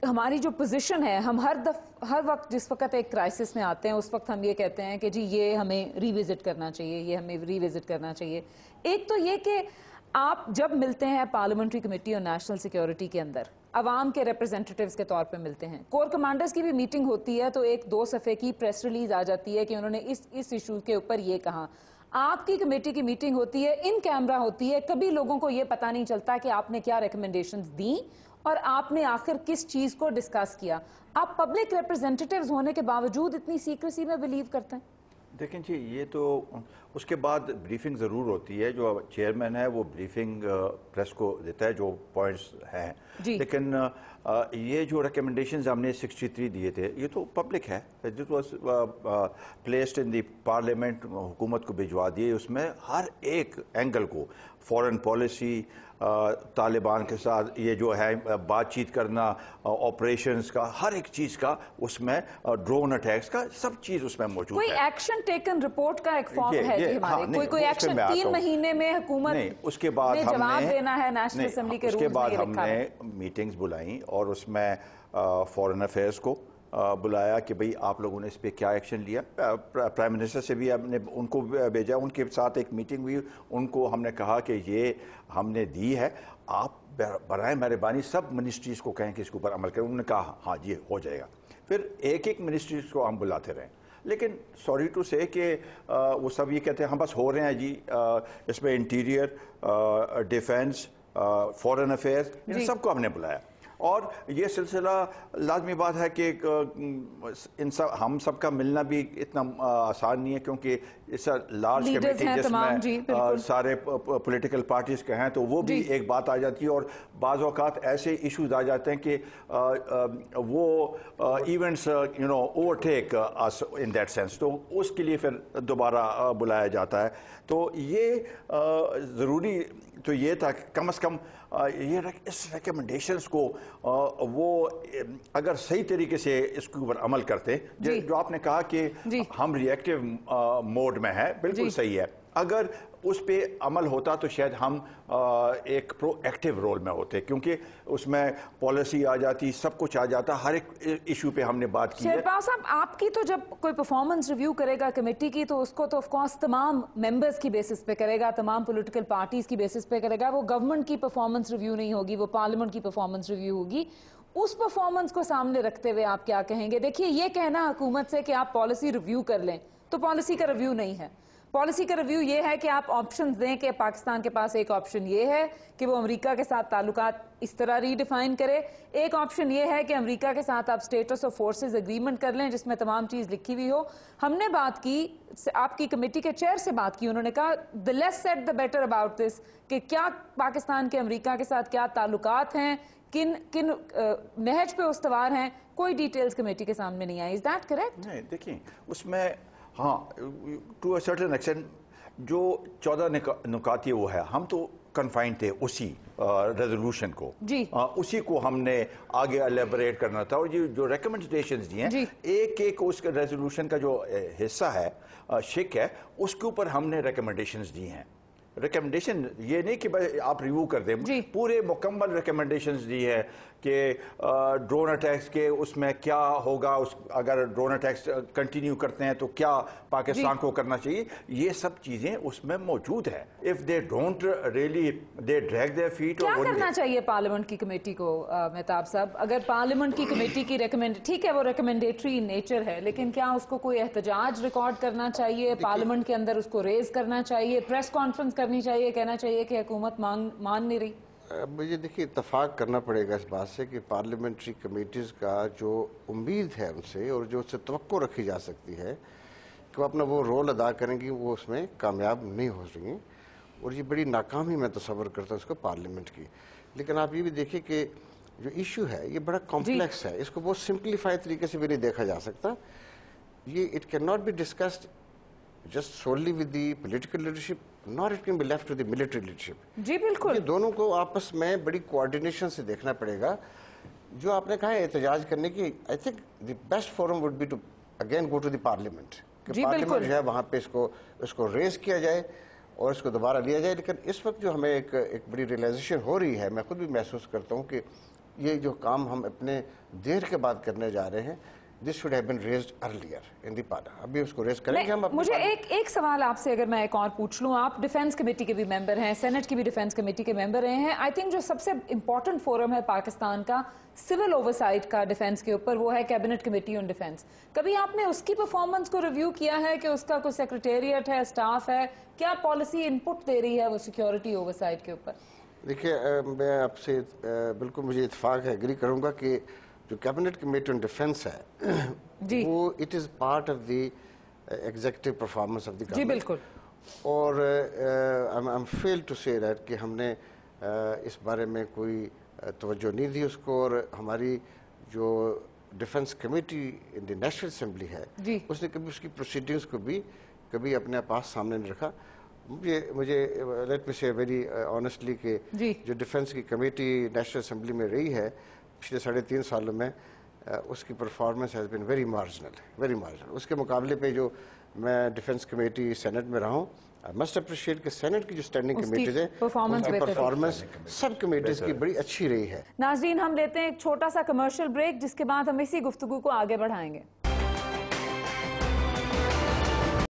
ہماری جو پوزیشن ہے، ہم ہر وقت جس وقت ایک کرائسس میں آتے ہیں اس وقت ہم یہ کہتے ہیں کہ جی یہ ہمیں ریوزٹ کرنا چاہیے، یہ ہمیں ریوزٹ کرنا چاہیے. ایک تو یہ کہ آپ جب ملتے ہیں پارلیمنٹری کمیٹی اور نیشنل سیکیورٹی کے اندر عوام کے ریپرزینٹیٹیوز کے طور پہ ملتے ہیں، کور کمانڈرز کی بھی میٹنگ ہوتی ہے تو ایک 2 صفحے کی پریس ریلیز آ جاتی ہے کہ انہوں نے اس ایشو کے اوپر یہ کہا. آپ کی کمیٹی کی میٹنگ ہوتی ہے، ان کیمرہ ہوتی ہے، کبھی لوگوں کو یہ پتا نہیں چلتا کہ آپ نے کیا ریکمنڈیشنز دیں اور آپ نے آخر کس چیز کو ڈسکس کیا. آپ پبلک ریپرزینٹیٹیوز ہونے کے باوجود اتنی سیکریسی میں بلیو کرتے ہیں؟ دیکھیں جی، یہ تو اس کے بعد بریفنگ ضرور ہوتی ہے. جو چیئرمین ہے وہ بریفنگ پریس کو دیتا ہے جو پوائنٹس ہیں. لیکن یہ جو ریکمنڈیشنز ہم نے 63 دیے تھے یہ تو پبلک ہے. This was placed in the parliament, حکومت کو بھجوا دیے. اس میں ہر ایک اینگل کو، فورن پالیسی، طالبان کے ساتھ یہ جو ہے بات چیت کرنا، آپریشنز کا، ہر ایک چیز کا اس میں، ڈرون اٹیکس کا، سب چیز اس میں موجود ہے. کوئی ایکشن ٹیکن رپورٹ کا ایک فارم ہے کہ ہمارے کوئی ایکشن 3 مہینے میں حکومت نہیں، اس کے بعد ہم جواب دینا ہے نیشنل اسمبلی کے رولز میں یہ لکھا ہے. اس کے بعد ہم نے میٹنگز بلائیں اور اس میں فورن افیئرس کو بلایا کہ بھئی آپ لوگوں نے اس پہ کیا ایکشن لیا. پرائم منسٹر سے بھی ہم نے ان کو بھیجا، ان کے ساتھ ایک میٹنگ ہوئی. ان کو ہم نے کہا کہ یہ ہم نے دی ہے، آپ برائے مہربانی سب منسٹریز کو کہیں کہ اس کے اوپر عمل کریں. انہوں نے کہا ہاں جی ہو جائے گا. پھر ایک ایک منسٹریز کو ہم بلاتے رہے. لیکن سوری ٹو سے کہ وہ سب یہ کہتے ہیں ہم بس ہو رہے ہیں جی. اس میں انٹیریئر، ڈیفینس، فورن افیئرز، ان سب کو ہم نے بلایا. اور یہ سلسلہ لازمی بات ہے کہ ہم سب کا ملنا بھی اتنا آسان نہیں ہے، کیونکہ اس لارج کمیٹی جس میں سارے پولیٹیکل پارٹیز کے ہیں تو وہ بھی ایک بات آ جاتی ہے. اور بعض اوقات ایسے ایشوز آ جاتے ہیں کہ وہ events overtake us in that sense, تو اس کے لیے پھر دوبارہ بلایا جاتا ہے. تو یہ ضروری تو یہ تھا کہ کم از کم یہ اس ریکمنڈیشنز کو وہ اگر صحیح طریقے سے اس کے اوپر عمل کرتے. جو آپ نے کہا کہ ہم ری ایکٹیو موڈ میں ہیں، بالکل صحیح ہے. اگر اس پہ عمل ہوتا تو شاید ہم ایک پرو ایکٹیو رول میں ہوتے، کیونکہ اس میں پالیسی آ جاتی، سب کچھ آ جاتا، ہر ایک ایشو پہ ہم نے بات کی ہے. شہرباز صاحب، آپ کی تو جب کوئی پرفارمنس ریویو کرے گا کمیٹی کی تو اس کو تو آف کورس تمام ممبرز کی بیسس پہ کرے گا، تمام پولیٹیکل پارٹیز کی بیسس پہ کرے گا. وہ گورنمنٹ کی پرفارمنس ریویو نہیں ہوگی، وہ پارلیمنٹ کی پرفارمنس ریویو ہوگی. اس پرفارمنس کو سامنے رکھتے ہوئے آپ کیا کہیں گے؟ دیکھیے، یہ کہنا حکومت سے کہ آپ پالیسی ریویو کر لیں تو پالیسی کا ریویو نہیں ہے. پالیسی کا ریویو یہ ہے کہ آپ آپشنز دیں کہ پاکستان کے پاس ایک آپشن یہ ہے کہ وہ امریکہ کے ساتھ تعلقات اس طرح ری ڈیفائن کرے، ایک آپشن یہ ہے کہ امریکہ کے ساتھ آپ اسٹیٹس آف فورسز اگریمنٹ کر لیں جس میں تمام چیز لکھی ہوئی ہو. ہم نے بات کی، آپ کی کمیٹی کے چیئر سے بات کی، انہوں نے کہا the less said the better about this، کہ کیا پاکستان کے امریکہ کے ساتھ کیا تعلقات ہیں، کن نہج پہ استوار ہیں، کوئی ڈیٹیلز کمیٹی کے سامنے نہیں آئی. Is that correct؟ نہیں، دیکھیں اس میں ہاں ٹو اے سرٹن ایکسٹینٹ جو 14 نکات وہ ہے، ہم تو کنفائنڈ تھے اسی ریزولوشن کو، اسی کو ہم نے آگے الیبوریٹ کرنا تھا. اور یہ جو ریکمنڈیشنز دی ہیں، ایک ایک اس ریزولوشن کا جو حصہ ہے، شق ہے، اس کے اوپر ہم نے ریکمنڈیشنز دی ہیں. ریکمنڈیشن یہ نہیں کہ آپ ریویو کر دیں، پورے مکمل ریکمنڈیشنز دی ہے کہ ڈرون اٹیکس کے اس میں کیا ہوگا، اگر ڈرون اٹیکس کنٹینیو کرتے ہیں تو کیا پاکستان کو کرنا چاہیے. یہ سب چیزیں اس میں موجود ہیں. If they don't really they drag their feet. کیا کرنا چاہیے پارلیمنٹ کی کمیٹی کو مہتاب صاحب؟ اگر پارلیمنٹ کی کمیٹی کی ٹھیک ہے وہ ریکمنڈیٹری نیچر ہے، لیکن کیا اس کو کوئی احتجاج ریکارڈ کرنا چاہیے، پارلیمنٹ کے اندر اس کو ریز کرنا چاہیے، پریس کانفرنس کرنی چاہیے، کہنا چاہیے کہ حکومت مان نہیں رہی؟ مجھے دیکھیے اتفاق کرنا پڑے گا اس بات سے کہ پارلیمنٹری کمیٹیز کا جو امید ہے ان سے اور جو اس سے توقع رکھی جا سکتی ہے کہ وہ اپنا وہ رول ادا کریں گی، وہ اس میں کامیاب نہیں ہو رہی ہیں. اور یہ بڑی ناکامی میں تصور کرتا ہوں اس کو پارلیمنٹ کی. لیکن آپ یہ بھی دیکھیں کہ جو ایشو ہے یہ بڑا کمپلیکس ہے، اس کو بہت سمپلیفائی طریقے سے بھی نہیں دیکھا جا سکتا. یہ it can not be discussed just solely with the political leadership, nor it can be left to the military leadership. جی بالکل. یہ دونوں کو آپس میں بڑی کوارڈینیشن سے دیکھنا پڑے گا. جو آپ نے کہا ہے احتجاج کرنے کی، I think the best forum would be to again go to the parliament. کہ پارلیمنٹ جو ہے وہاں پہ اس کو ریز کیا جائے اور اس کو دوبارہ لیا جائے. لیکن اس وقت جو ہمیں ایک بڑی ریئلائزیشن ہو رہی ہے، میں خود بھی محسوس کرتا ہوں کہ یہ جو کام ہم اپنے دیر کے بعد کرنے جا رہے ہیں this should have been raised earlier in the parliament. ابھی اس کو ریز کریں گے ہم. مجھے ایک سوال آپ سے اگر میں ایک اور پوچھ لوں, آپ ڈیفینس کمیٹی کے بھی ممبر ہیں, سینٹ کی بھی ڈیفینس کمیٹی کے ممبر رہے ہیں. آئی تھنک جو سب سے امپورٹنٹ فورم ہے پاکستان کا سول اوورسائٹ کا ڈیفینس کے اوپر, وہ ہے کیبنٹ کمیٹی آن ڈیفینس. کبھی آپ نے اس کی پرفارمنس کو ریویو کیا ہے کہ اس کا کوئی سیکریٹریٹ ہے, اسٹاف ہے, کیا پالیسی ان پٹ دے رہی ہے وہ سیکیورٹی اوورسائٹ کے اوپر؟ دیکھیے میں آپ سے بالکل مجھے اتفاق ہے, ایگری کروں گا کہ جو کیبنٹ کمیٹی آن ڈیفینس ہے وہ it is part of the executive performance of the government. جی بالکل. اور I am feel to say that کہ ہم نے اس بارے میں کوئی توجہ نہیں دی اس کو, اور ہماری جو ڈیفینس کمیٹی ان دی نیشنل اسمبلی ہے اس نے کبھی اس کی پروسیڈنگس کو بھی کبھی اپنے پاس سامنے نہیں رکھا. مجھے لیٹ می سے ویری آنیسٹلی کہ جو ڈیفینس کی کمیٹی نیشنل اسمبلی میں رہی ہے پچھلے 3.5 سالوں میں, اس کی performance has been very marginal. اس کے مقابلے پہ جو میں ڈیفینس کمیٹی سینٹ میں رہا ہوں, آئی مسٹ اپریشیٹ کہ سینٹ کی جو اسٹینڈنگ کمیٹیز ہیں پرفارمنس سب کمیٹیز کی بڑی اچھی رہی ہے. ناظرین, ہم لیتے ہیں ایک چھوٹا سا کمرشل بریک, جس کے بعد ہم اسی گفتگو کو آگے بڑھائیں گے.